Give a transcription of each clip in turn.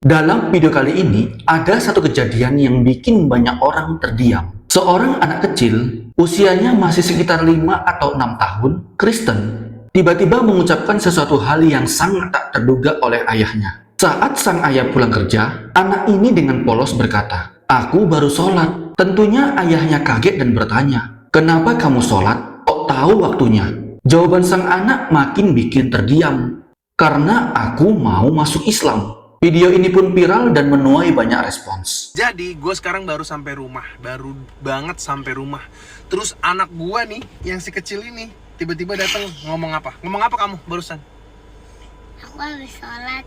Dalam video kali ini, ada satu kejadian yang bikin banyak orang terdiam. Seorang anak kecil, usianya masih sekitar 5 atau 6 tahun, Kristen, tiba-tiba mengucapkan sesuatu hal yang sangat tak terduga oleh ayahnya. Saat sang ayah pulang kerja, anak ini dengan polos berkata, "Aku baru sholat." Tentunya ayahnya kaget dan bertanya, "Kenapa kamu sholat? Kok tahu waktunya?" Jawaban sang anak makin bikin terdiam, "Karena aku mau masuk Islam." Video ini pun viral dan menuai banyak respons. Jadi gue sekarang baru sampai rumah, baru banget sampai rumah. Terus anak gue nih, yang si kecil ini, tiba-tiba datang ngomong apa? Ngomong apa kamu barusan? Aku habis sholat.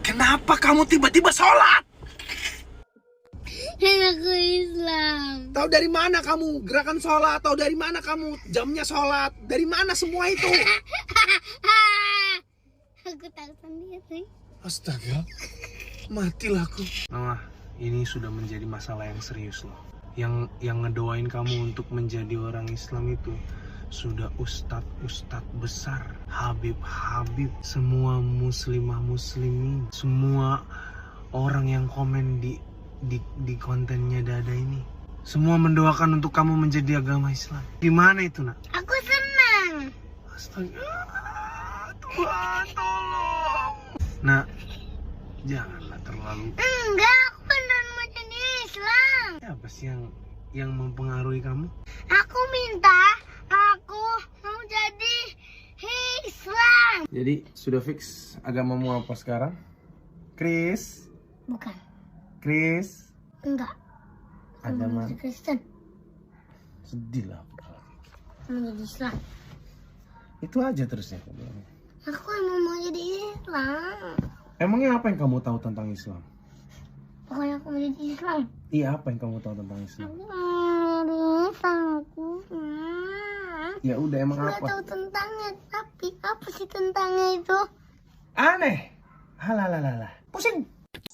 Kenapa kamu tiba-tiba sholat? Dan aku Islam. Tahu dari mana kamu gerakan sholat? Tahu dari mana kamu jamnya sholat? Dari mana semua itu? Aku tahu sendiri. Astaga, matilah aku. Nah, ini sudah menjadi masalah yang serius loh. Yang ngedoain kamu untuk menjadi orang Islam itu sudah ustadz besar, habib, semua muslimah muslimin, semua orang yang komen di kontennya Dada ini, semua mendoakan untuk kamu menjadi agama Islam. Gimana itu, Nak? Aku senang. Astaga, Tuhan tolong. Nak, janganlah terlalu. Enggak, aku beneran mau jadi Islam. Apa sih yang mempengaruhi kamu? Aku minta, aku mau jadi Islam. Jadi sudah fix agamamu apa sekarang? Chris? Bukan, Chris? enggak. Agama Aku mau jadi Kristen. sedih lah. Mau jadi Islam. Itu aja terusnya. Aku emang mau jadi Islam. Emangnya apa yang kamu tahu tentang Islam? Pokoknya aku mau jadi Islam. Iya, apa yang kamu tahu tentang Islam? Aku mau jadi Islam. Aku Ya udah, emang nggak apa? tahu tentangnya, tapi apa sih tentangnya itu? Aneh. Halalalala. Pusing.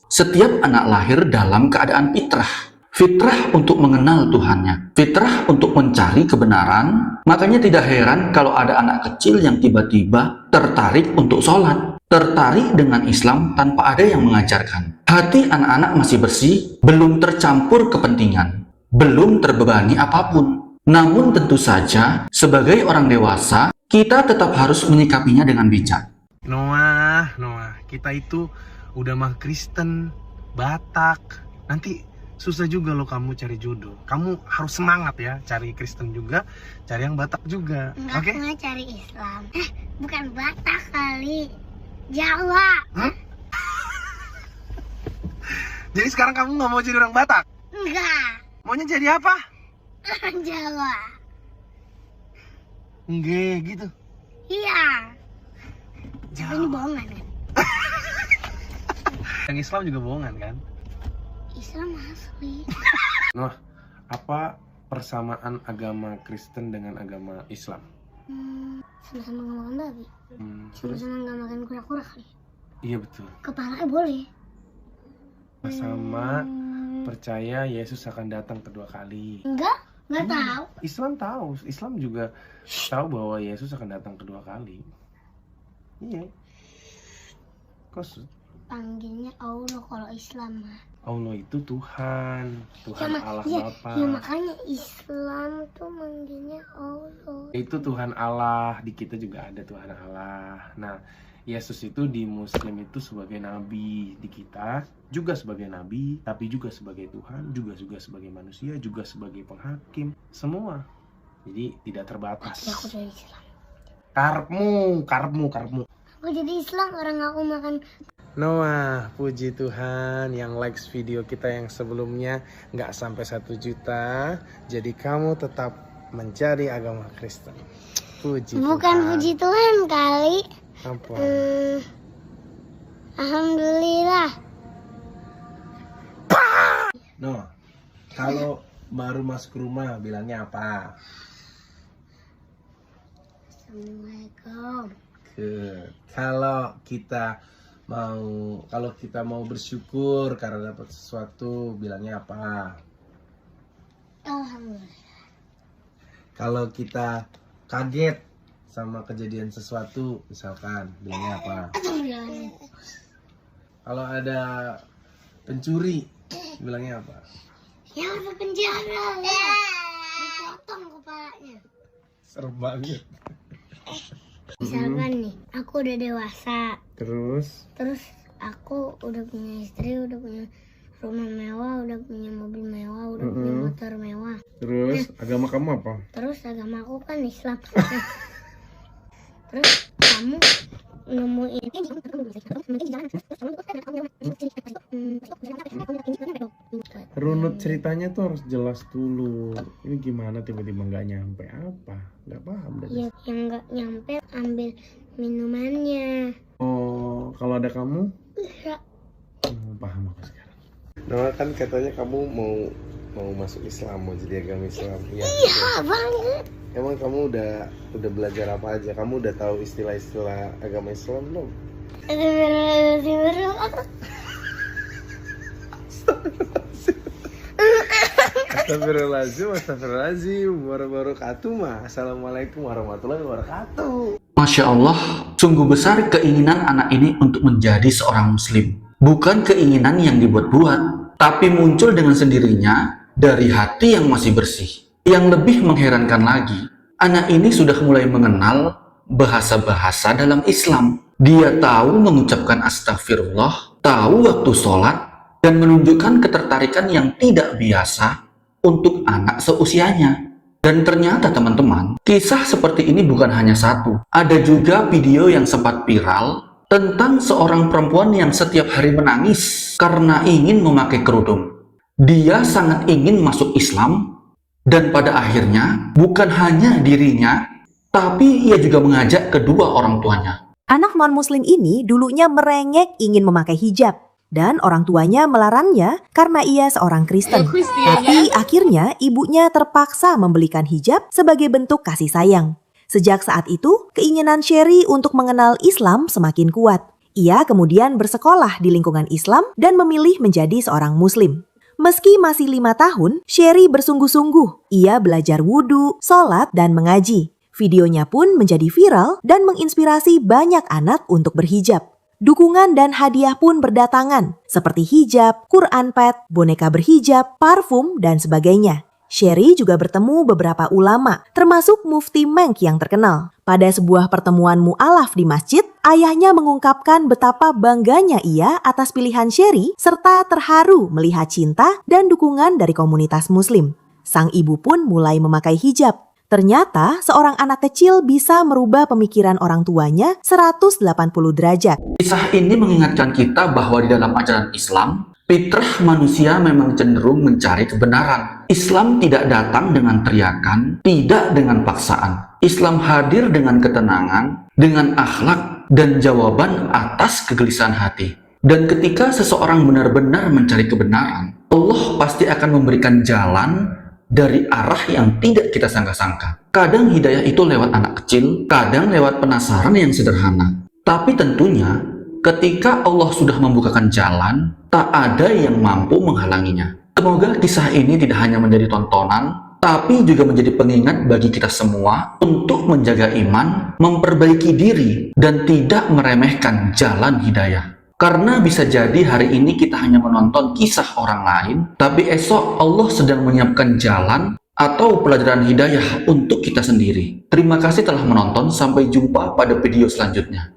Setiap anak lahir dalam keadaan fitrah. Fitrah untuk mengenal Tuhannya. Fitrah untuk mencari kebenaran. Makanya tidak heran kalau ada anak kecil yang tiba-tiba tertarik untuk sholat. Tertarik dengan Islam tanpa ada yang mengajarkan. Hati anak-anak masih bersih, belum tercampur kepentingan, belum terbebani apapun. Namun tentu saja, sebagai orang dewasa, kita tetap harus menyikapinya dengan bijak. Noah, kita itu udah mah Kristen, Batak. Nanti susah juga loh kamu cari jodoh. Kamu harus semangat ya, cari Kristen juga, cari yang Batak juga. Enggak, Oke? aku mau cari Islam. Bukan Batak kali, Jawa. Jadi sekarang kamu nggak mau jadi orang Batak? Enggak, Maunya jadi apa? orang Jawa. Enggak gitu. Iya, tapi ini bohongan kan? Yang Islam juga bohongan kan? Islam asli. Nah, apa persamaan agama Kristen dengan agama Islam? Sama-sama nggak makan babi, Terus? sama-sama nggak makan kura-kura kali. Iya betul. Kepalanya boleh. Sama percaya Yesus akan datang kedua kali. Nggak tahu. Islam tahu, Islam juga tahu bahwa Yesus akan datang kedua kali. Iya. Kok Panggilnya Allah kalau Islam mah. Allah itu Tuhan Allah Bapa. Ya makanya Islam tuh manggilnya Allah. Itu Tuhan Allah, di kita juga ada Tuhan Allah. Nah, Yesus itu di Muslim itu sebagai nabi, di kita juga sebagai nabi, tapi juga sebagai Tuhan, juga sebagai manusia, juga sebagai penghakim, semua. Jadi tidak terbatas. Tapi aku jadi Islam. Karepmu. Aku jadi Islam, orang aku makan. Noah, puji Tuhan yang likes video kita yang sebelumnya nggak sampai 1 juta. Jadi kamu tetap mencari agama Kristen. Puji Bukan Tuhan. puji Tuhan kali. Apa? Alhamdulillah. No, kalau baru masuk rumah bilangnya apa? Assalamualaikum. Kalau kita mau bersyukur karena dapat sesuatu bilangnya apa? Alhamdulillah. Kalau kita kaget sama kejadian sesuatu, misalkan bilangnya apa? Kalau ada pencuri, bilangnya apa? Ya masuk penjara. Dipotong kepalanya. Serem banget. Misalkan nih, aku udah dewasa. Terus Aku udah punya istri, udah punya rumah mewah, udah punya mobil mewah, udah punya motor mewah. Terus agama kamu apa? Terus agama aku kan Islam. Terus kamu nemuin Runut ceritanya tuh harus jelas dulu. Ini gimana tiba-tiba nggak nyampe apa? Nggak paham dah. ya, yang nggak nyampe ambil minumannya. Oh, kalau ada kamu? Iya. Paham aku sekarang. Nah, kan katanya kamu mau masuk Islam, mau jadi agama Islam. Iya banget. Emang kamu udah belajar apa aja? Kamu udah tahu istilah-istilah agama Islam belum? Astagfirullahaladzim, wabarakatuh. Assalamualaikum warahmatullahi wabarakatuh. Masya Allah, sungguh besar keinginan anak ini untuk menjadi seorang muslim. Bukan keinginan yang dibuat-buat, tapi muncul dengan sendirinya dari hati yang masih bersih. Yang lebih mengherankan lagi, anak ini sudah mulai mengenal bahasa-bahasa dalam Islam. Dia tahu mengucapkan astagfirullah, tahu waktu sholat, dan menunjukkan ketertarikan yang tidak biasa untuk anak seusianya. Dan ternyata teman-teman, kisah seperti ini bukan hanya satu. Ada juga video yang sempat viral tentang seorang perempuan yang setiap hari menangis karena ingin memakai kerudung. Dia sangat ingin masuk Islam, dan pada akhirnya bukan hanya dirinya, tapi ia juga mengajak kedua orang tuanya. Anak non-muslim ini dulunya merengek ingin memakai hijab. Dan orang tuanya melarangnya karena ia seorang Kristen. Tapi akhirnya ibunya terpaksa membelikan hijab sebagai bentuk kasih sayang. Sejak saat itu, keinginan Sherry untuk mengenal Islam semakin kuat. Ia kemudian bersekolah di lingkungan Islam dan memilih menjadi seorang muslim. Meski masih 5 tahun, Sherry bersungguh-sungguh. Ia belajar wudhu, sholat, dan mengaji. Videonya pun menjadi viral dan menginspirasi banyak anak untuk berhijab. Dukungan dan hadiah pun berdatangan, seperti hijab, Quran pad, boneka berhijab, parfum, dan sebagainya. Sherry juga bertemu beberapa ulama, termasuk Mufti Menk yang terkenal. Pada sebuah pertemuan mu'alaf di masjid, ayahnya mengungkapkan betapa bangganya ia atas pilihan Sherry, serta terharu melihat cinta dan dukungan dari komunitas muslim. Sang ibu pun mulai memakai hijab. Ternyata seorang anak kecil bisa merubah pemikiran orang tuanya 180 derajat. Kisah ini mengingatkan kita bahwa di dalam ajaran Islam, fitrah manusia memang cenderung mencari kebenaran. Islam tidak datang dengan teriakan, tidak dengan paksaan. Islam hadir dengan ketenangan, dengan akhlak, dan jawaban atas kegelisahan hati. Dan ketika seseorang benar-benar mencari kebenaran, Allah pasti akan memberikan jalan dari arah yang tidak kita sangka-sangka. Kadang hidayah itu lewat anak kecil, kadang lewat penasaran yang sederhana. Tapi tentunya, ketika Allah sudah membukakan jalan, tak ada yang mampu menghalanginya. Semoga kisah ini tidak hanya menjadi tontonan, tapi juga menjadi pengingat bagi kita semua untuk menjaga iman, memperbaiki diri, dan tidak meremehkan jalan hidayah. Karena bisa jadi hari ini kita hanya menonton kisah orang lain, tapi esok Allah sedang menyiapkan jalan atau pelajaran hidayah untuk kita sendiri. Terima kasih telah menonton, sampai jumpa pada video selanjutnya.